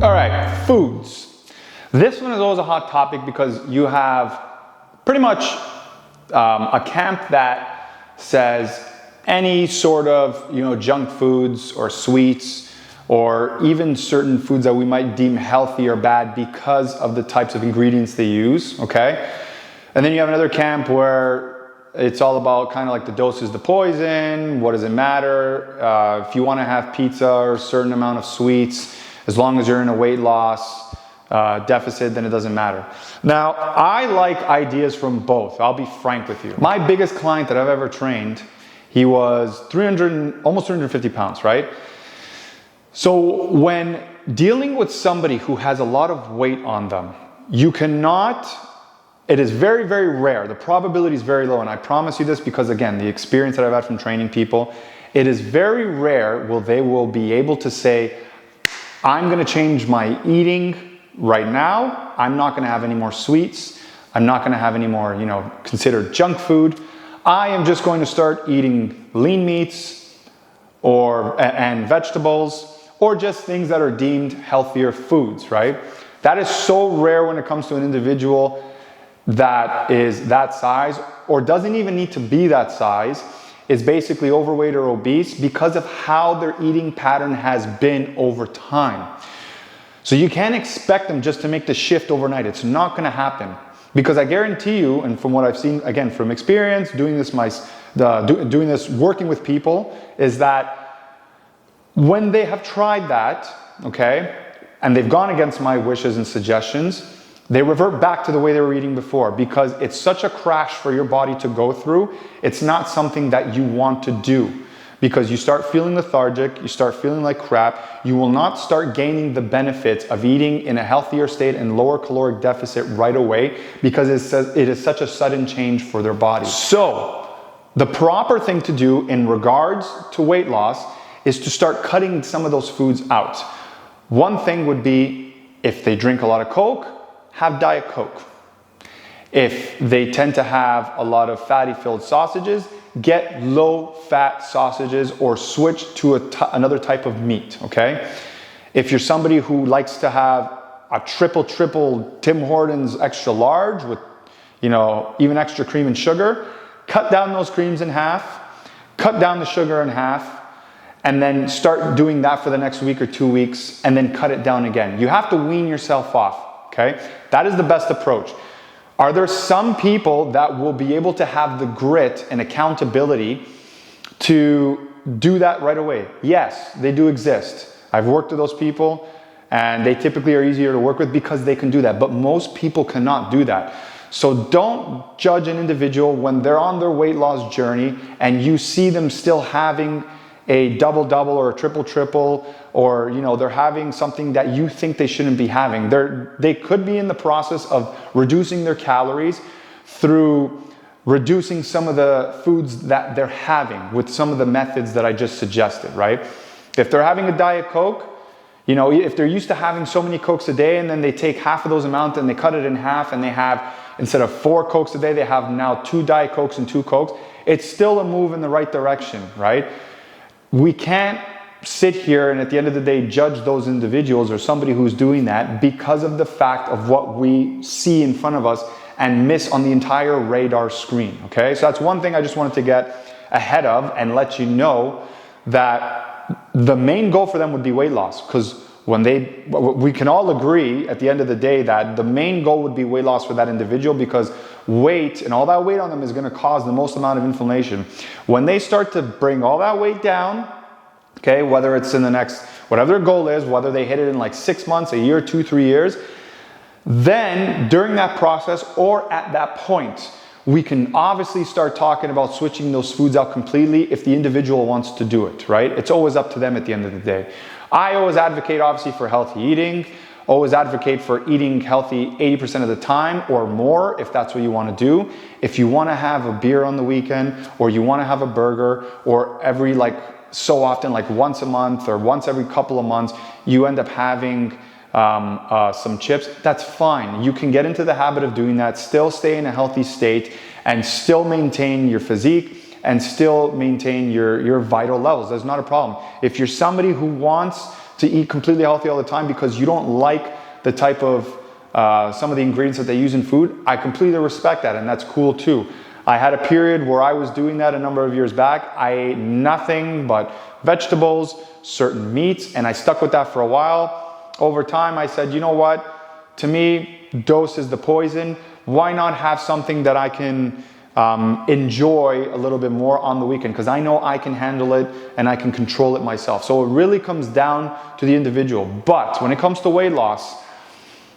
All right, foods. This one is always a hot topic because you have pretty much a camp that says any sort of junk foods or sweets or even certain foods that we might deem healthy or bad because of the types of ingredients they use, okay? And then you have another camp where it's all about kind of like the dose is the poison, what does it matter? If you want to have pizza or a certain amount of sweets, as long as you're in a weight loss deficit, then it doesn't matter. Now, I like ideas from both. I'll be frank with you. My biggest client that I've ever trained, he was almost 350 pounds, right? So when dealing with somebody who has a lot of weight on them, it is very, very rare. The probability is very low. And I promise you this because, again, the experience that I've had from training people, it is very rare they will be able to say, I'm going to change my eating right now. I'm not going to have any more sweets. I'm not going to have any more, considered junk food. I am just going to start eating lean meats and vegetables, or just things that are deemed healthier foods, right? That is so rare when it comes to an individual that is that size, or doesn't even need to be that size, is basically overweight or obese because of how their eating pattern has been over time. So you can't expect them just to make the shift overnight. It's not going to happen. Because I guarantee you, and from what I've seen, again, from experience, doing this working with people, is that when they have tried that, okay, and they've gone against my wishes and suggestions, they revert back to the way they were eating before because it's such a crash for your body to go through. It's not something that you want to do because you start feeling lethargic, you start feeling like crap. You will not start gaining the benefits of eating in a healthier state and lower caloric deficit right away because it is such a sudden change for their body. So the proper thing to do in regards to weight loss is to start cutting some of those foods out. One thing would be if they drink a lot of Coke, have Diet Coke. If they tend to have a lot of fatty filled sausages, get low fat sausages or switch to another type of meat, okay? If you're somebody who likes to have a triple Tim Hortons extra large with, even extra cream and sugar, cut down those creams in half, cut down the sugar in half, and then start doing that for the next week or 2 weeks, and then cut it down again. You have to wean yourself off, okay? That is the best approach. Are there some people that will be able to have the grit and accountability to do that right away? Yes, they do exist. I've worked with those people, and they typically are easier to work with because they can do that, but most people cannot do that. So don't judge an individual when they're on their weight loss journey and you see them still having a double-double or a triple-triple, or they're having something that you think they shouldn't be having. They could be in the process of reducing their calories through reducing some of the foods that they're having with some of the methods that I just suggested, right? If they're having a Diet Coke, if they're used to having so many Cokes a day and then they take half of those amounts and they cut it in half and they have, instead of 4 Cokes a day, they have now 2 Diet Cokes and 2 Cokes, it's still a move in the right direction, right? We can't sit here and at the end of the day judge those individuals or somebody who's doing that because of the fact of what we see in front of us and miss on the entire radar screen, okay? So that's one thing I just wanted to get ahead of and let you know that the main goal for them would be weight loss, because we can all agree at the end of the day that the main goal would be weight loss for that individual, because weight and all that weight on them is going to cause the most amount of inflammation. When they start to bring all that weight down, okay, whether it's in the next, whatever their goal is, whether they hit it in like 6 months, a year, 2, 3 years, then during that process or at that point, we can obviously start talking about switching those foods out completely if the individual wants to do it, right? It's always up to them at the end of the day. I always advocate obviously for healthy eating, always advocate for eating healthy 80% of the time or more if that's what you want to do. If you want to have a beer on the weekend, or you want to have a burger, or every so often, like once a month or once every couple of months, you end up having some chips, that's fine. You can get into the habit of doing that, still stay in a healthy state, and still maintain your physique and still maintain your vital levels. That's not a problem. If you're somebody who wants to eat completely healthy all the time because you don't like the type of some of the ingredients that they use in food, I completely respect that, and that's cool too. I had a period where I was doing that a number of years back. I ate nothing but vegetables, certain meats, and I stuck with that for a while. Over time, I said, you know what? To me, dose is the poison. Why not have something that I can enjoy a little bit more on the weekend? Because I know I can handle it and I can control it myself. So it really comes down to the individual. But when it comes to weight loss,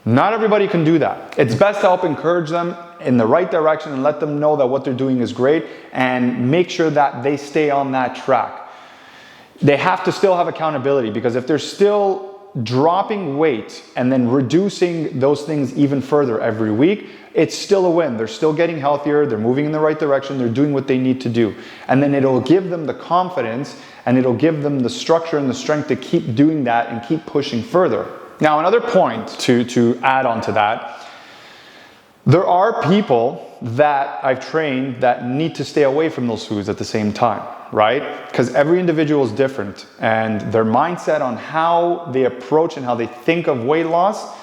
not everybody can do that. It's best to help encourage them in the right direction and let them know that what they're doing is great and make sure that they stay on that track. They have to still have accountability, because if they're still dropping weight and then reducing those things even further every week, it's still a win. They're still getting healthier, they're moving in the right direction, they're doing what they need to do. And then it'll give them the confidence and it'll give them the structure and the strength to keep doing that and keep pushing further. Now, another point to add on to that, there are people that I've trained that need to stay away from those foods at the same time, right? Because every individual is different, and their mindset on how they approach and how they think of weight loss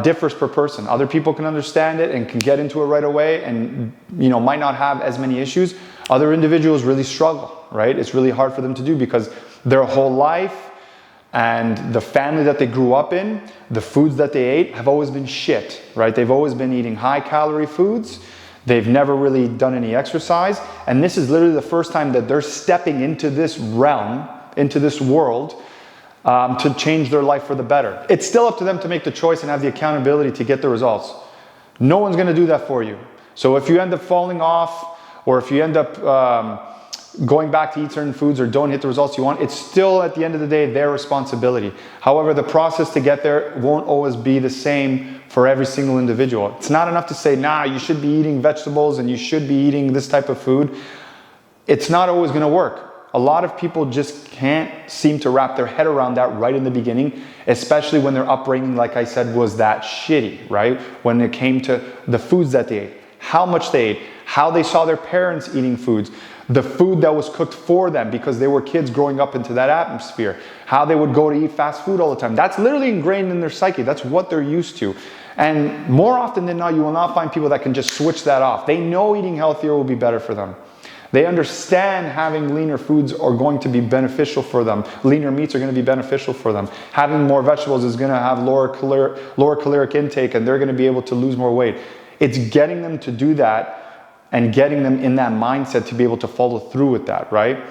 differs per person. Other people can understand it and can get into it right away and, you know, might not have as many issues. Other individuals really struggle, right? It's really hard for them to do because their whole life and the family that they grew up in, the foods that they ate have always been shit, right? They've always been eating high calorie foods. They've never really done any exercise. And this is literally the first time that they're stepping into this realm, into this world, to change their life for the better. It's still up to them to make the choice and have the accountability to get the results. No one's gonna do that for you. So if you end up falling off, or if you end up going back to eat certain foods or don't hit the results you want, it's still at the end of the day their responsibility. However, the process to get there won't always be the same for every single individual. It's not enough to say, nah, you should be eating vegetables and you should be eating this type of food. It's not always gonna work. A lot of people just can't seem to wrap their head around that right in the beginning, especially when their upbringing, like I said, was that shitty, right? When it came to the foods that they ate, how much they ate, how they saw their parents eating foods, the food that was cooked for them because they were kids growing up into that atmosphere, how they would go to eat fast food all the time. That's literally ingrained in their psyche. That's what they're used to. And more often than not, you will not find people that can just switch that off. They know eating healthier will be better for them. They understand having leaner foods are going to be beneficial for them. Leaner meats are going to be beneficial for them. Having more vegetables is going to have lower caloric intake, and they're going to be able to lose more weight. It's getting them to do that and getting them in that mindset to be able to follow through with that, right?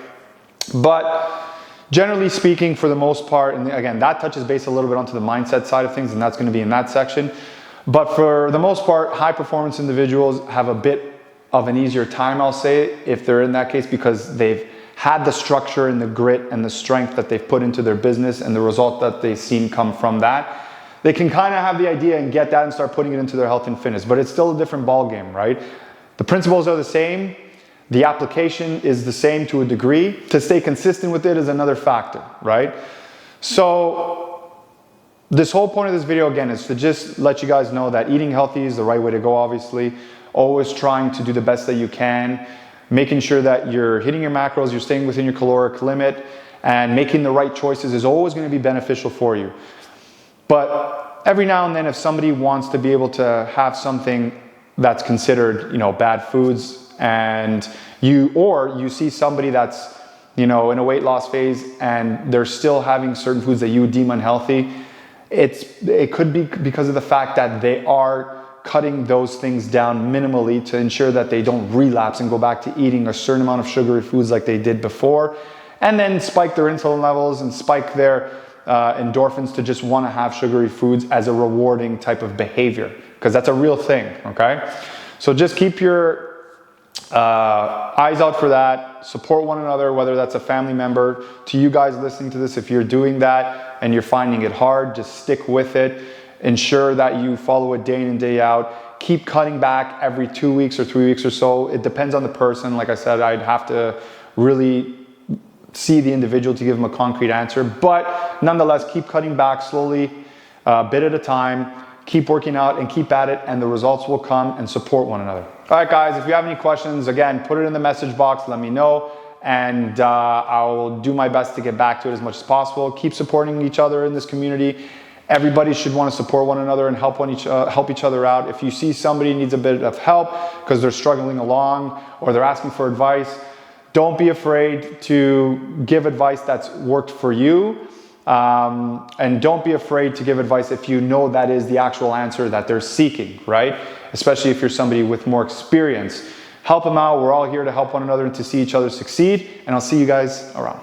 But generally speaking, for the most part, and again, that touches base a little bit onto the mindset side of things, and that's going to be in that section. But for the most part, high performance individuals have a bit of an easier time, I'll say, if they're in that case, because they've had the structure and the grit and the strength that they've put into their business and the result that they've seen come from that. They can kind of have the idea and get that and start putting it into their health and fitness, but it's still a different ball game, right? The principles are the same. The application is the same to a degree. To stay consistent with it is another factor, right? So this whole point of this video, again, is to just let you guys know that eating healthy is the right way to go, obviously. Always trying to do the best that you can, making sure that you're hitting your macros, you're staying within your caloric limit, and making the right choices is always going to be beneficial for you. But every now and then, if somebody wants to be able to have something that's considered, you know, bad foods, and you see somebody that's, you know, in a weight loss phase and they're still having certain foods that you would deem unhealthy, it could be because of the fact that they are cutting those things down minimally to ensure that they don't relapse and go back to eating a certain amount of sugary foods like they did before, and then spike their insulin levels and spike their endorphins to just want to have sugary foods as a rewarding type of behavior, because that's a real thing, okay? So just keep your eyes out for that. Support one another, whether that's a family member. To you guys listening to this, if you're doing that and you're finding it hard, just stick with it. Ensure that you follow it day in and day out. Keep cutting back every 2 weeks or 3 weeks or so. It depends on the person. Like I said, I'd have to really see the individual to give them a concrete answer. But nonetheless, keep cutting back slowly, bit at a time. Keep working out and keep at it, and the results will come, and support one another. All right, guys, if you have any questions, again, put it in the message box. Let me know. and I'll do my best to get back to it as much as possible. Keep supporting each other in this community. Everybody should want to support one another and help each other out. If you see somebody needs a bit of help because they're struggling along or they're asking for advice, don't be afraid to give advice that's worked for you. And don't be afraid to give advice if you know that is the actual answer that they're seeking, right? Especially if you're somebody with more experience. Help them out. We're all here to help one another and to see each other succeed. And I'll see you guys around.